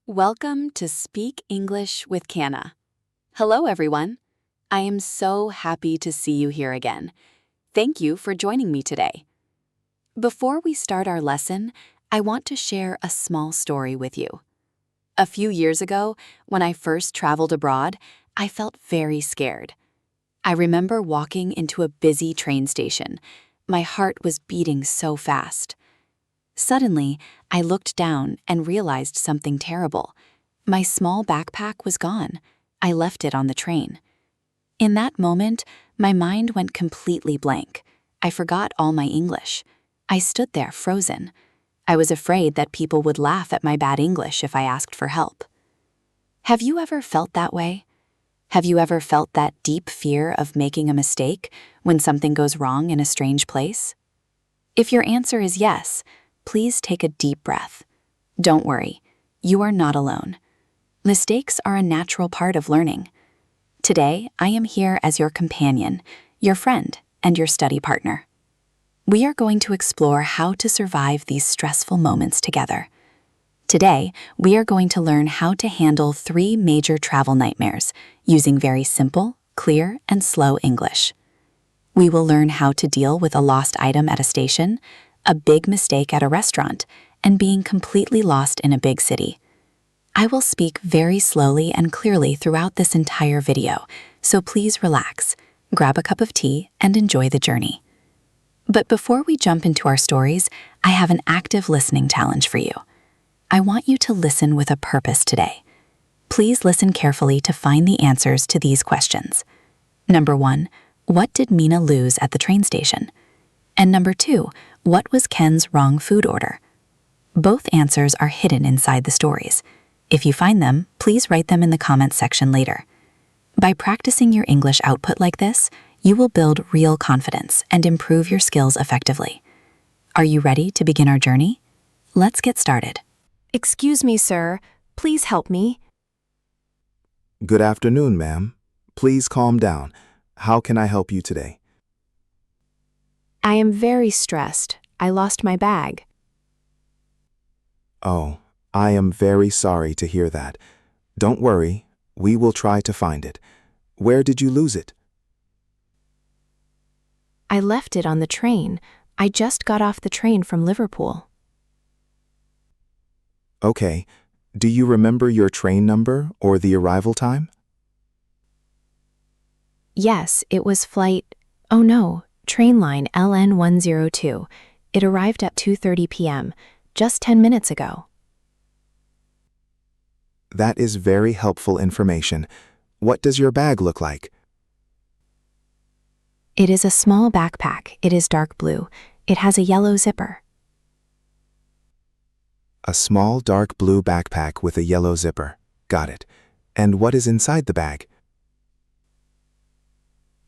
Welcome to Speak English with Canna. Hello, everyone. I am so happy to see you here again. Thank you for joining me today. Before we start our lesson, I want to share a small story with you. A few years ago, when I first traveled abroad, I felt very scared. I remember walking into a busy train station. My heart was beating so fast. Suddenly, I looked down and realized something terrible. My small backpack was gone. I left it on the train. In that moment, my mind went completely blank. I forgot all my English. I stood there frozen. I was afraid that people would laugh at my bad English if I asked for help. Have you ever felt that way? Have you ever felt that deep fear of making a mistake when something goes wrong in a strange place? If your answer is yes, please take a deep breath. Don't worry, you are not alone. Mistakes are a natural part of learning. Today, I am here as your companion, your friend, and your study partner. We are going to explore how to survive these stressful moments together. Today, we are going to learn how to handle 3 major travel nightmares using very simple, clear, and slow English. We will learn how to deal with a lost item at a station, a big mistake at a restaurant, and being completely lost in a big city. I will speak very slowly and clearly throughout this entire video, so please relax, grab a cup of tea, and enjoy the journey. But before we jump into our stories, I have an active listening challenge for you. I want you to listen with a purpose today. Please listen carefully to find the answers to these questions. Number 1, what did Mina lose at the train station? And number 2, what was Ken's wrong food order? Both answers are hidden inside the stories. If you find them, please write them in the comments section later. By practicing your English output like this, you will build real confidence and improve your skills effectively. Are you ready to begin our journey? Let's get started. Excuse me, sir. Please help me. Good afternoon, ma'am. Please calm down. How can I help you today? I am very stressed. I lost my bag. Oh, I am very sorry to hear that. Don't worry, we will try to find it. Where did you lose it? I left it on the train. I just got off the train from Liverpool. Okay. Do you remember your train number or the arrival time? Yes, it was train line LN102. It arrived at 2:30 p.m., just 10 minutes ago. That is very helpful information. What does your bag look like? It is a small backpack. It is dark blue. It has a yellow zipper. A small dark blue backpack with a yellow zipper. Got it. And what is inside the bag?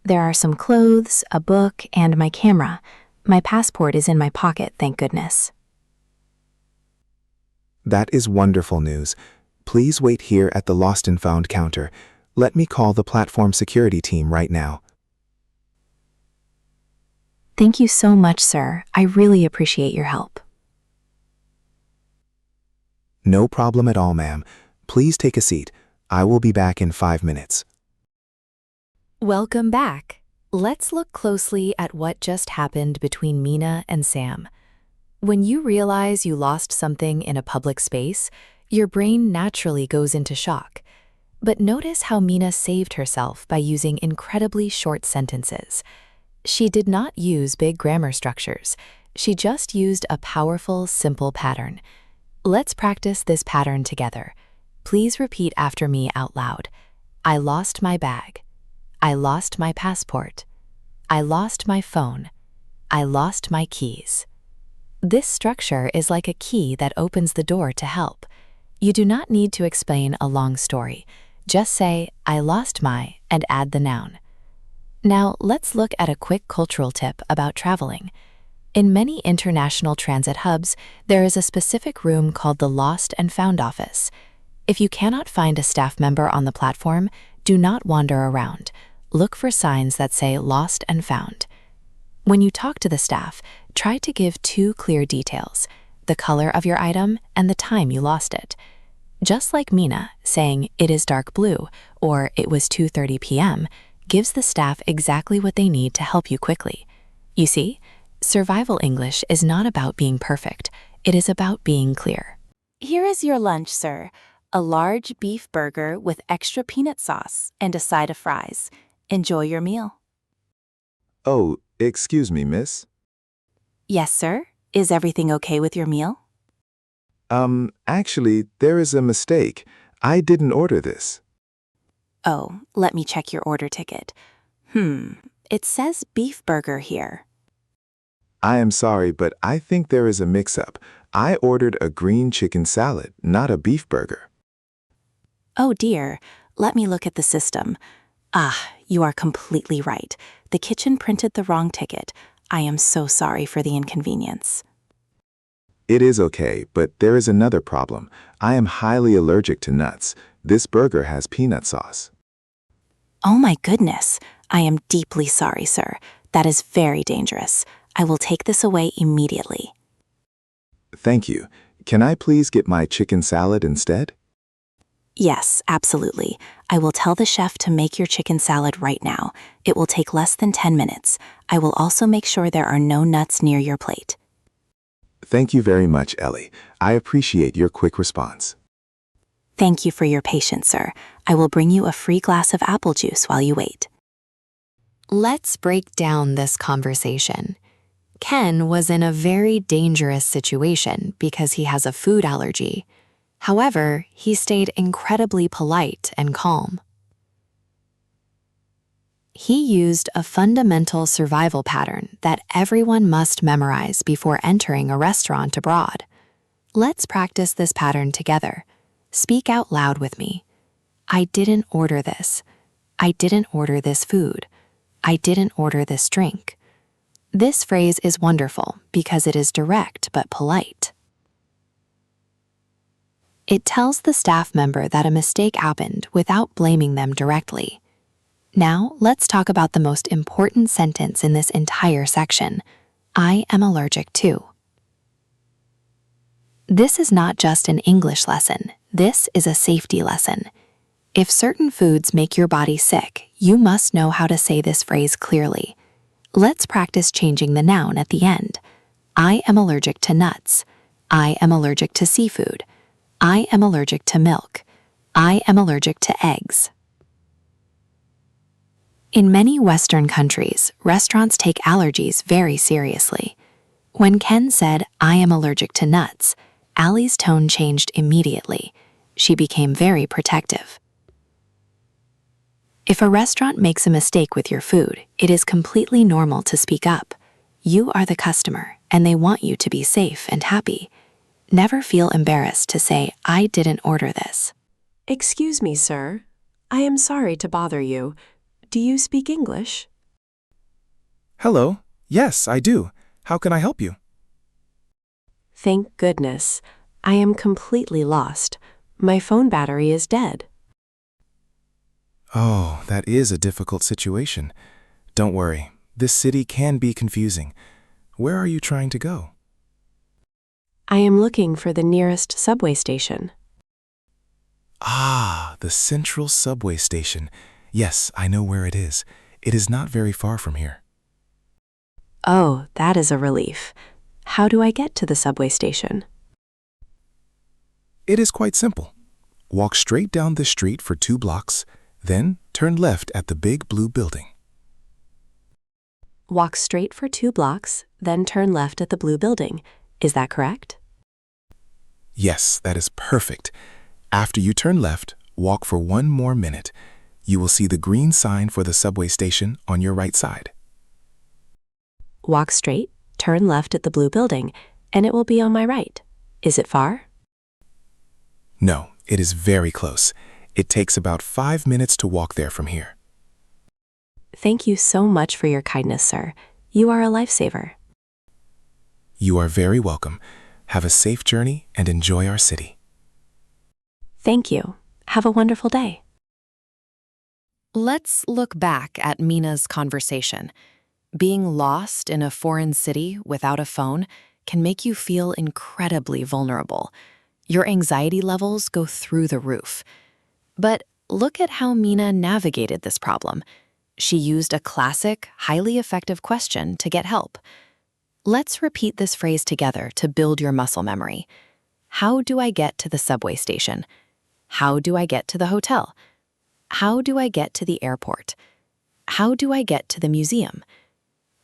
There are some clothes, a book, and my camera. My passport is in my pocket, thank goodness. That is wonderful news. Please wait here at the Lost and Found counter. Let me call the platform security team right now. Thank you so much, sir. I really appreciate your help. No problem at all, ma'am. Please take a seat. I will be back in 5 minutes. Welcome back. Let's look closely at what just happened between Mina and Sam. When you realize you lost something in a public space, your brain naturally goes into shock. But notice how Mina saved herself by using incredibly short sentences. She did not use big grammar structures. She just used a powerful, simple pattern. Let's practice this pattern together. Please repeat after me out loud. I lost my bag. I lost my passport. I lost my phone. I lost my keys. This structure is like a key that opens the door to help. You do not need to explain a long story. Just say, I lost my, and add the noun. Now, let's look at a quick cultural tip about traveling. In many international transit hubs, there is a specific room called the Lost and Found office. If you cannot find a staff member on the platform, do not wander around. Look for signs that say Lost and Found. When you talk to the staff, try to give 2 clear details: the color of your item and the time you lost it. Just like Mina saying, "It is dark blue," or "It was 2:30 p.m., gives the staff exactly what they need to help you quickly. You see, survival English is not about being perfect. It is about being clear. Here is your lunch, sir. A large beef burger with extra peanut sauce and a side of fries. Enjoy your meal. Oh, excuse me, miss. Yes, sir. Is everything okay with your meal? Actually, there is a mistake. I didn't order this. Oh, let me check your order ticket. It says beef burger here. I am sorry, but I think there is a mix-up. I ordered a green chicken salad, not a beef burger. Oh dear, let me look at the system. You are completely right. The kitchen printed the wrong ticket. I am so sorry for the inconvenience. It is okay, but there is another problem. I am highly allergic to nuts. This burger has peanut sauce. Oh my goodness, I am deeply sorry, sir. That is very dangerous. I will take this away immediately. Thank you. Can I please get my chicken salad instead? Yes, absolutely. I will tell the chef to make your chicken salad right now. It will take less than 10 minutes. I will also make sure there are no nuts near your plate. Thank you very much, Ellie. I appreciate your quick response. Thank you for your patience, sir. I will bring you a free glass of apple juice while you wait. Let's break down this conversation. Ken was in a very dangerous situation because he has a food allergy. However, he stayed incredibly polite and calm. He used a fundamental survival pattern that everyone must memorize before entering a restaurant abroad. Let's practice this pattern together. Speak out loud with me. I didn't order this. I didn't order this food. I didn't order this drink. This phrase is wonderful because it is direct but polite. It tells the staff member that a mistake happened without blaming them directly. Now, let's talk about the most important sentence in this entire section. I am allergic to. This is not just an English lesson. This is a safety lesson. If certain foods make your body sick, you must know how to say this phrase clearly. Let's practice changing the noun at the end. I am allergic to nuts. I am allergic to seafood. I am allergic to milk. I am allergic to eggs. In many Western countries, restaurants take allergies very seriously. When Ken said, I am allergic to nuts, Allie's tone changed immediately. She became very protective. If a restaurant makes a mistake with your food, it is completely normal to speak up. You are the customer, and they want you to be safe and happy. Never feel embarrassed to say, I didn't order this. Excuse me, sir. I am sorry to bother you. Do you speak English? Hello. Yes, I do. How can I help you? Thank goodness. I am completely lost. My phone battery is dead. Oh, that is a difficult situation. Don't worry. This city can be confusing. Where are you trying to go? I am looking for the nearest subway station. Ah, the Central Subway Station. Yes, I know where it is. It is not very far from here. Oh, that is a relief. How do I get to the subway station? It is quite simple. Walk straight down the street for 2 blocks, then turn left at the big blue building. Walk straight for 2 blocks, then turn left at the blue building. Is that correct? Yes, that is perfect. After you turn left, walk for 1 more minute. You will see the green sign for the subway station on your right side. Walk straight, turn left at the blue building, and it will be on my right. Is it far? No, it is very close. It takes about 5 minutes to walk there from here. Thank you so much for your kindness, sir. You are a lifesaver. You are very welcome. Have a safe journey and enjoy our city. Thank you. Have a wonderful day. Let's look back at Mina's conversation. Being lost in a foreign city without a phone can make you feel incredibly vulnerable. Your anxiety levels go through the roof. But look at how Mina navigated this problem. She used a classic, highly effective question to get help. Let's repeat this phrase together to build your muscle memory. How do I get to the subway station? How do I get to the hotel? How do I get to the airport? How do I get to the museum?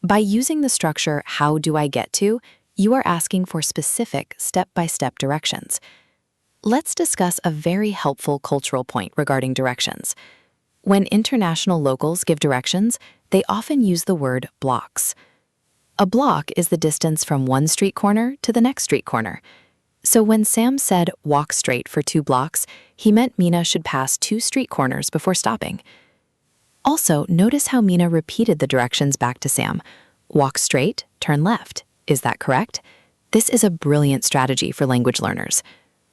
By using the structure, how do I get to, you are asking for specific step-by-step directions. Let's discuss a very helpful cultural point regarding directions. When international locals give directions, they often use the word blocks. A block is the distance from one street corner to the next street corner. So when Sam said walk straight for 2 blocks, he meant Mina should pass 2 street corners before stopping. Also, notice how Mina repeated the directions back to Sam. Walk straight, turn left. Is that correct? This is a brilliant strategy for language learners.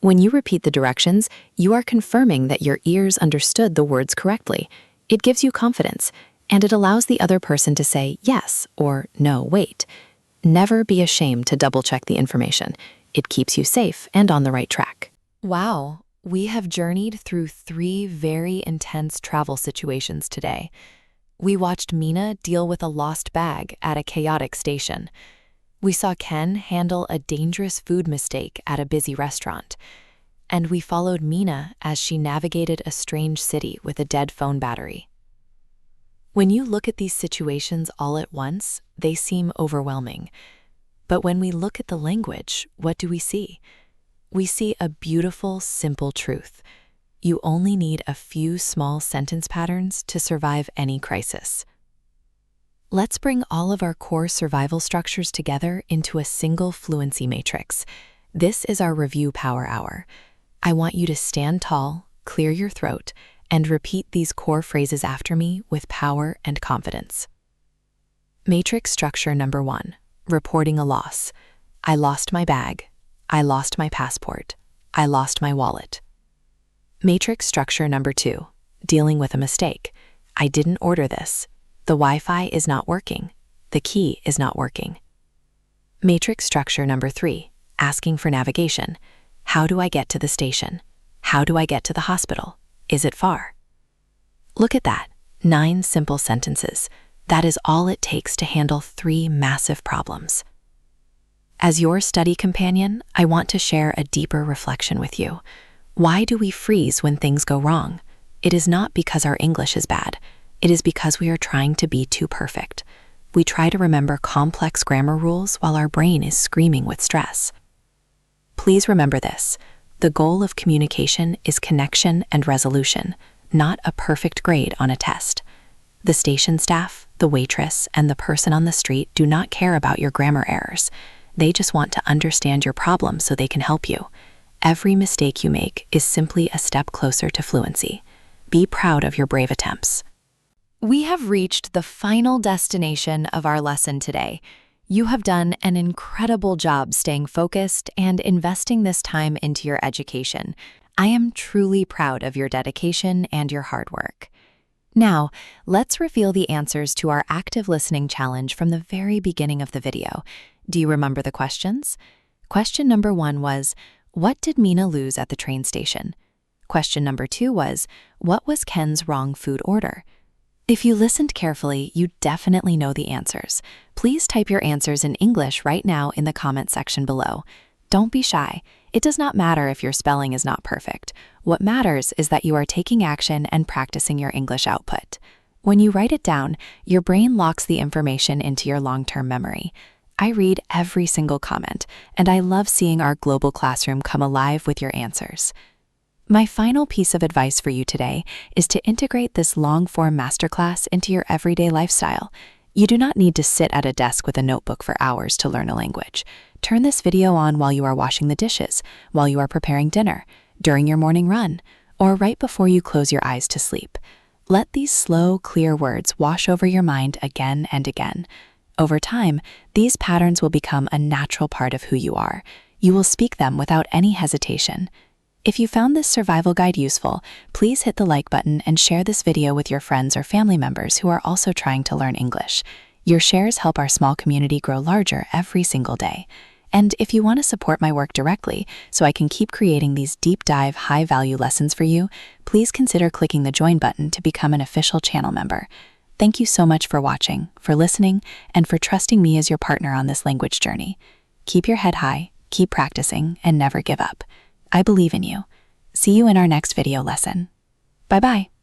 When you repeat the directions, you are confirming that your ears understood the words correctly. It gives you confidence, and it allows the other person to say yes or no, wait. Never be ashamed to double-check the information. It keeps you safe and on the right track. Wow, we have journeyed through 3 very intense travel situations today. We watched Mina deal with a lost bag at a chaotic station. We saw Ken handle a dangerous food mistake at a busy restaurant. And we followed Mina as she navigated a strange city with a dead phone battery. When you look at these situations all at once, they seem overwhelming. But when we look at the language, what do we see? We see a beautiful, simple truth. You only need a few small sentence patterns to survive any crisis. Let's bring all of our core survival structures together into a single fluency matrix. This is our review power hour. I want you to stand tall, clear your throat, and repeat these core phrases after me with power and confidence. Matrix structure number 1, reporting a loss. I lost my bag. I lost my passport. I lost my wallet. Matrix structure number 2, dealing with a mistake. I didn't order this. The Wi-Fi is not working. The key is not working. Matrix structure number 3, asking for navigation. How do I get to the station? How do I get to the hospital? Is it far? Look at that, 9 simple sentences. That is all it takes to handle 3 massive problems. As your study companion, I want to share a deeper reflection with you. Why do we freeze when things go wrong? It is not because our English is bad. It is because we are trying to be too perfect. We try to remember complex grammar rules while our brain is screaming with stress. Please remember this. The goal of communication is connection and resolution, not a perfect grade on a test. The station staff, the waitress, and the person on the street do not care about your grammar errors. They just want to understand your problem so they can help you. Every mistake you make is simply a step closer to fluency. Be proud of your brave attempts. We have reached the final destination of our lesson today. You have done an incredible job staying focused and investing this time into your education. I am truly proud of your dedication and your hard work. Now, let's reveal the answers to our active listening challenge from the very beginning of the video. Do you remember the questions? Question number 1 was, what did Mina lose at the train station? Question number 2 was, what was Ken's wrong food order? If you listened carefully, you definitely know the answers. Please type your answers in English right now in the comment section below. Don't be shy. It does not matter if your spelling is not perfect. What matters is that you are taking action and practicing your English output. When you write it down, your brain locks the information into your long-term memory. I read every single comment, and I love seeing our global classroom come alive with your answers. My final piece of advice for you today is to integrate this long-form masterclass into your everyday lifestyle. You do not need to sit at a desk with a notebook for hours to learn a language. Turn this video on while you are washing the dishes, while you are preparing dinner, during your morning run, or right before you close your eyes to sleep. Let these slow, clear words wash over your mind again and again. Over time, these patterns will become a natural part of who you are. You will speak them without any hesitation. If you found this survival guide useful, please hit the like button and share this video with your friends or family members who are also trying to learn English. Your shares help our small community grow larger every single day. And if you want to support my work directly so I can keep creating these deep dive, high value lessons for you, please consider clicking the join button to become an official channel member. Thank you so much for watching, for listening, and for trusting me as your partner on this language journey. Keep your head high, keep practicing, and never give up. I believe in you. See you in our next video lesson. Bye-bye.